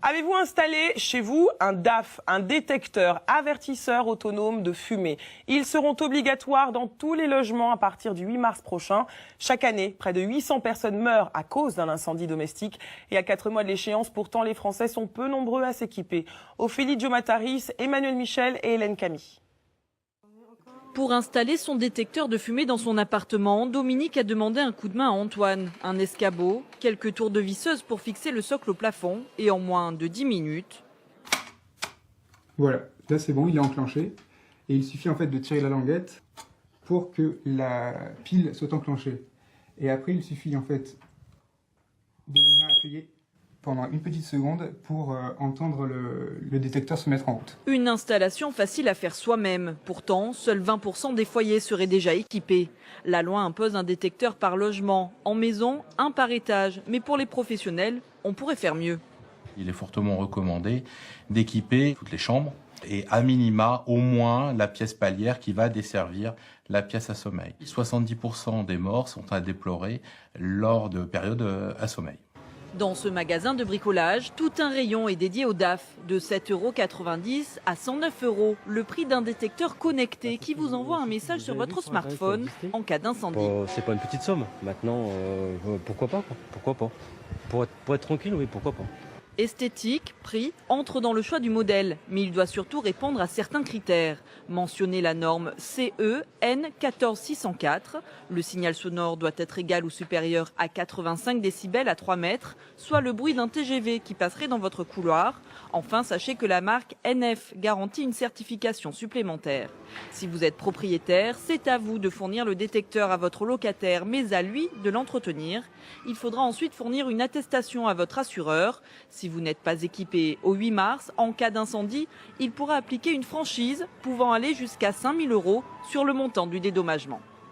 Avez-vous installé chez vous un DAF, un détecteur avertisseur autonome de fumée? Ils seront obligatoires dans tous les logements à partir du 8 mars prochain. Chaque année, près de 800 personnes meurent à cause d'un incendie domestique. Et à 4 mois de l'échéance, pourtant, les Français sont peu nombreux à s'équiper. Ophélie Diomataris, Emmanuel Michel et Hélène Camille. Pour installer son détecteur de fumée dans son appartement, Dominique a demandé un coup de main à Antoine. Un escabeau, quelques tours de visseuse pour fixer le socle au plafond et en moins de 10 minutes. Voilà, là c'est bon, il est enclenché. Et il suffit en fait de tirer la languette pour que la pile soit enclenchée. Et après il suffit en fait de les mains appuyées pendant une petite seconde pour entendre le détecteur se mettre en route. Une installation facile à faire soi-même. Pourtant, seuls 20% des foyers seraient déjà équipés. La loi impose un détecteur par logement. En maison, un par étage. Mais pour les professionnels, on pourrait faire mieux. Il est fortement recommandé d'équiper toutes les chambres et à minima au moins la pièce palière qui va desservir la pièce à sommeil. 70% des morts sont à déplorer lors de périodes à sommeil. Dans ce magasin de bricolage, tout un rayon est dédié au DAF, de 7,90 € à 109 €, le prix d'un détecteur connecté qui vous envoie un message sur votre smartphone en cas d'incendie. C'est pas une petite somme. Maintenant, pourquoi pas, quoi. Pourquoi pas pour être tranquille, oui, pourquoi pas. Esthétique, prix, entre dans le choix du modèle, mais il doit surtout répondre à certains critères. Mentionner la norme CE N14604. Le signal sonore doit être égal ou supérieur à 85 décibels à 3 mètres, soit le bruit d'un TGV qui passerait dans votre couloir. Enfin, sachez que la marque NF garantit une certification supplémentaire. Si vous êtes propriétaire, c'est à vous de fournir le détecteur à votre locataire, mais à lui de l'entretenir. Il faudra ensuite fournir une attestation à votre assureur. Si vous n'êtes pas équipé au 8 mars, en cas d'incendie, il pourra appliquer une franchise pouvant aller jusqu'à 5 000 € sur le montant du dédommagement.